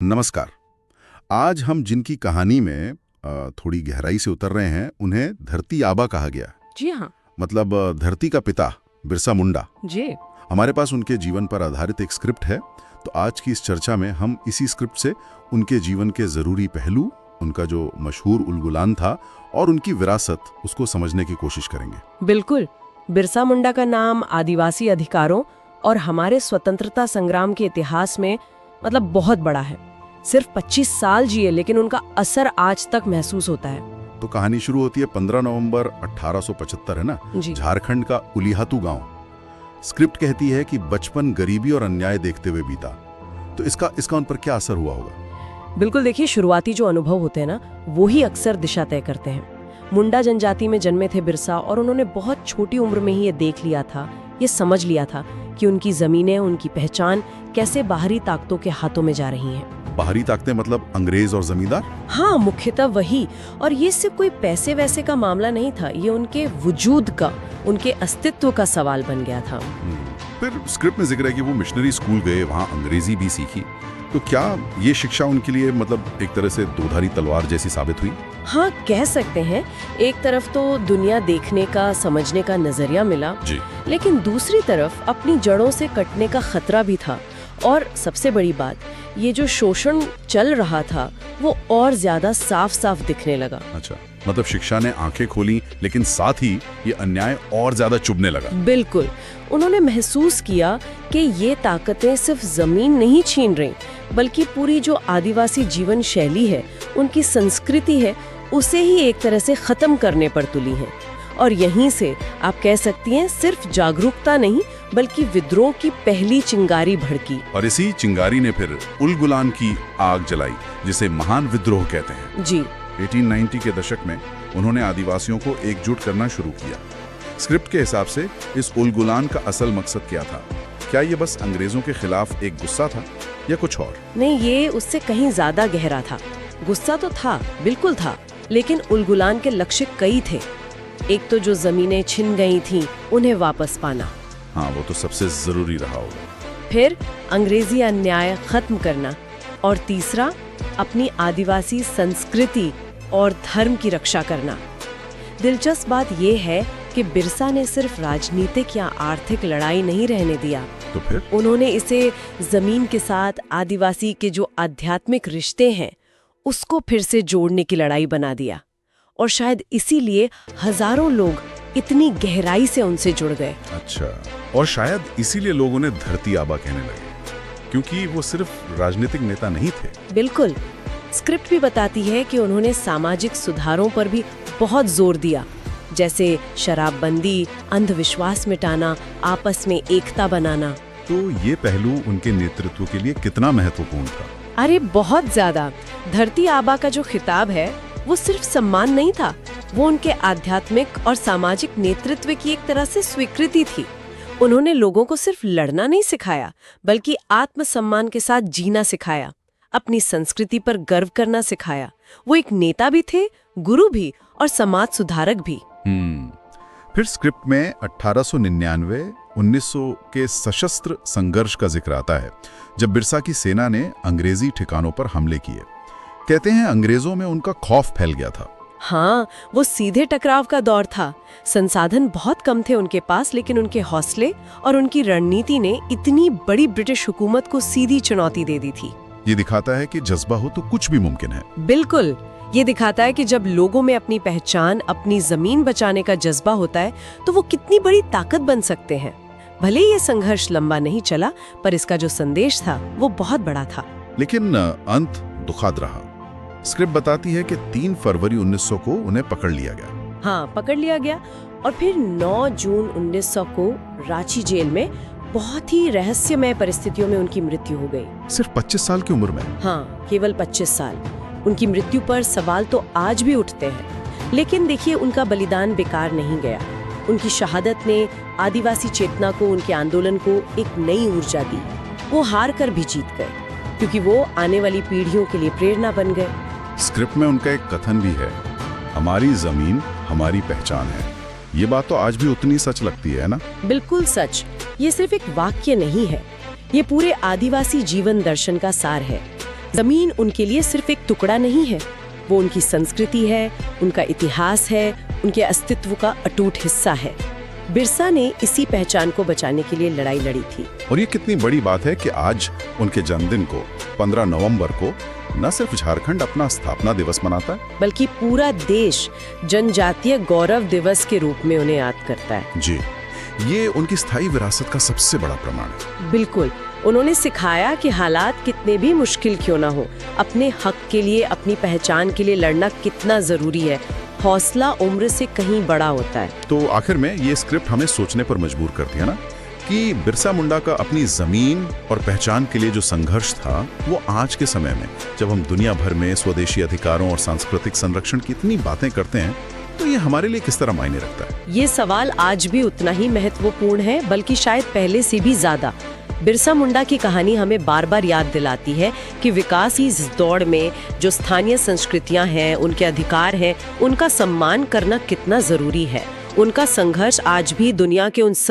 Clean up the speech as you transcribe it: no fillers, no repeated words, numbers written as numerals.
नमस्कार। आज हम जिनकी कहानी में थोड़ी गहराई से उतर रहे हैं उन्हें धरती आबा कहा गया। जी हाँ। मतलब धरती का पिता बिरसा मुंडा। जी। हमारे पास उनके जीवन पर आधारित एक स्क्रिप्ट है, तो आज की इस चर्चा में हम इसी स्क्रिप्ट से उनके जीवन के जरूरी पहलू, उनका जो मशहूर उलगुलान था और उनकी विरासत, उसको समझने की कोशिश करेंगे। बिल्कुल। बिरसा मुंडा का नाम आदिवासी अधिकारों और हमारे स्वतंत्रता संग्राम के इतिहास में बहुत बड़ा है। सिर्फ 25 साल जिए, लेकिन उनका असर आज तक महसूस होता है। तो कहानी शुरू होती है 15 नवंबर 1875, है ना, झारखंड का उलिहातू गांव। स्क्रिप्ट कहती है कि बचपन गरीबी और अन्याय देखते हुए बीता। तो इसका उन पर क्या असर हुआ होगा? बिल्कुल, देखिए, शुरुआती जो अनुभव होते हैं ना, वो ही अक्सर दिशा तय करते हैं। मुंडा जनजाति में जन्मे थे बिरसा, और उन्होंने बहुत छोटी उम्र में ही ये देख लिया था, ये समझ लिया था कि उनकी जमीनें, उनकी पहचान कैसे बाहरी ताकतों के हाथों में जा रही हैं। बाहरी ताकतें मतलब अंग्रेज और जमींदार? हाँ, मुख्यतः वही। और ये सिर्फ कोई पैसे वैसे का मामला नहीं था, ये उनके वजूद का, उनके अस्तित्व का सवाल बन गया था। फिर स्क्रिप्ट में जिक्र है कि वो मिशनरी स्कूल गए, वहाँ अंग्रेजी भी सीखी। तो क्या ये शिक्षा उनके लिए एक तरह से दोधारी तलवार जैसी साबित हुई? हाँ, कह सकते हैं। एक तरफ तो दुनिया देखने का, समझने का नजरिया मिला जी। लेकिन दूसरी तरफ अपनी जड़ों से कटने का खतरा भी था। और सबसे बड़ी बात, ये जो शोषण चल रहा था वो और ज्यादा साफ साफ दिखने लगा। अच्छा, मतलब शिक्षा ने आंखें खोली, लेकिन साथ ही ये अन्याय और ज्यादा चुभने लगा। बिल्कुल। उन्होंने महसूस किया कि ये ताकतें सिर्फ जमीन नहीं छीन रही, बल्कि पूरी जो आदिवासी जीवन शैली है, उनकी संस्कृति है, उसे ही एक तरह से खत्म करने पर तुली हैं। और यहीं से आप कह सकती हैं, सिर्फ जागरूकता नहीं बल्कि विद्रोह की पहली चिंगारी भड़की। और इसी चिंगारी ने फिर उलगुलान की आग जलाई, जिसे महान विद्रोह कहते हैं। जी। 1890 के दशक में उन्होंने आदिवासियों को एकजुट करना शुरू किया। स्क्रिप्ट के हिसाब से इस उलगुलान का असल मकसद क्या था? क्या ये बस अंग्रेजों के खिलाफ एक गुस्सा था या कुछ और? नहीं, ये उससे कहीं ज्यादा गहरा था। गुस्सा तो था, बिल्कुल था, लेकिन उलगुलान के लक्ष्य कई थे। एक तो जो जमीनें छिन गई थीं, उन्हें वापस पाना। हाँ, वो तो सबसे जरूरी रहा होगा। फिर अंग्रेजी अन्याय खत्म करना, और तीसरा अपनी आदिवासी संस्कृति और धर्म की रक्षा करना। दिलचस्प बात यह है कि बिरसा ने सिर्फ राजनीतिक या आर्थिक लड़ाई नहीं रहने दिया। तो फिर उन्होंने इसे जमीन के साथ आदिवासी के जो आध्यात्मिक रिश्ते हैं, उसको फिर से जोड़ने की लड़ाई बना दिया। और शायद इसीलिए हजारों लोग इतनी गहराई से उनसे जुड़ गए। अच्छा, और शायद इसीलिए लोग उन्हें धरती आबा कहने लगे, क्योंकि वो सिर्फ राजनीतिक नेता नहीं थे। बिल्कुल। स्क्रिप्ट भी बताती है कि उन्होंने सामाजिक सुधारों पर भी बहुत जोर दिया, जैसे शराबबंदी, अंधविश्वास मिटाना, आपस में एकता बनाना। तो ये पहलू उनके नेतृत्व के लिए कितना महत्वपूर्ण था? अरे बहुत ज्यादा। धरती आबा का जो खिताब है, वो सिर्फ सम्मान नहीं था, वो उनके आध्यात्मिक और सामाजिक नेतृत्व की एक तरह से स्वीकृति थी। उन्होंने लोगों को सिर्फ लड़ना नहीं सिखाया, बल्कि आत्मसम्मान के साथ जीना सिखाया, अपनी संस्कृति पर गर्व करना सिखाया। वो एक नेता भी थे, गुरु भी, और समाज सुधारक भी। फिर स्क्रिप्ट में 1899-1900 के सशस्त्र संघर्ष का जिक्र आता है, जब बिरसा की सेना ने अंग्रेजी ठिकानों पर हमले किए। कहते हैं अंग्रेजों में उनका खौफ फैल गया था। हाँ, वो सीधे टकराव का दौर था। संसाधन बहुत कम थे उनके पास, लेकिन उनके हौसले और उनकी रणनीति ने इतनी बड़ी ब्रिटिश हुकूमत को सीधी चुनौती दे दी थी। ये दिखाता है कि जज्बा हो तो कुछ भी मुमकिन है। बिल्कुल। ये दिखाता है कि जब लोगों में अपनी पहचान, अपनी जमीन बचाने का जज्बा होता है, तो वो कितनी बड़ी ताकत बन सकते हैं। भले ये संघर्ष लंबा नहीं चला, पर इसका जो संदेश था वो बहुत बड़ा था। लेकिन अंत दुखद रहा। स्क्रिप्ट बताती है कि 3 फरवरी 1900 को उन्हें पकड़ लिया गया। हाँ, पकड़ लिया गया। और फिर 9 जून 1900 को रांची जेल में बहुत ही रहस्यमय परिस्थितियों में उनकी मृत्यु हो गई। सिर्फ 25 साल की उम्र में? हाँ, केवल 25 साल। उनकी मृत्यु पर सवाल तो आज भी उठते हैं, लेकिन देखिए, उनका बलिदान बेकार नहीं गया। उनकी शहादत ने आदिवासी चेतना को, उनके आंदोलन को एक नई ऊर्जा दी। वो हार कर भी जीत गए, क्योंकि वो आने वाली पीढ़ियों के लिए प्रेरणा बन गए। स्क्रिप्ट में उनका एक कथन भी है, हमारी जमीन हमारी पहचान है। ये बात तो आज भी उतनी सच लगती है ना? बिल्कुल सच। ये सिर्फ एक वाक्य नहीं है, ये पूरे आदिवासी जीवन दर्शन का सार है। जमीन उनके लिए सिर्फ एक टुकड़ा नहीं है, वो उनकी संस्कृति है, उनका इतिहास है, उनके अस्तित्व का अटूट हिस्सा है। बिरसा ने इसी पहचान को बचाने के लिए लड़ाई लड़ी थी। और ये कितनी बड़ी बात है कि आज उनके जन्मदिन को 15 नवंबर को न सिर्फ झारखंड अपना स्थापना दिवस मनाता है, बल्कि पूरा देश जनजातीय गौरव दिवस के रूप में उन्हें याद करता है। जी, ये उनकी स्थायी विरासत का सबसे बड़ा प्रमाण है। बिल्कुल, उन्होंने सिखाया कि हालात कितने भी मुश्किल क्यों ना हो, अपने हक के लिए, अपनी पहचान के लिए लड़ना कितना जरूरी है। हौसला उम्र से कहीं बड़ा होता है। तो आखिर में ये स्क्रिप्ट हमें सोचने पर मजबूर कर दिया ना कि बिरसा मुंडा का अपनी जमीन और पहचान के लिए जो संघर्ष था, वो आज के समय में जब हम दुनिया भर में स्वदेशी अधिकारों और सांस्कृतिक संरक्षण की इतनी बातें करते हैं, तो ये हमारे लिए किस तरह मायने रखता है? ये सवाल आज भी उतना ही महत्वपूर्ण है, बल्कि शायद पहले से भी ज्यादा। बिरसा मुंडा की कहानी हमें बार बार याद दिलाती है कि विकास की इस दौड़ में जो स्थानीय संस्कृतियां हैं, उनके अधिकार हैं, उनका सम्मान करना कितना जरूरी है। उनका संघर्ष आज भी दुनिया के उन सब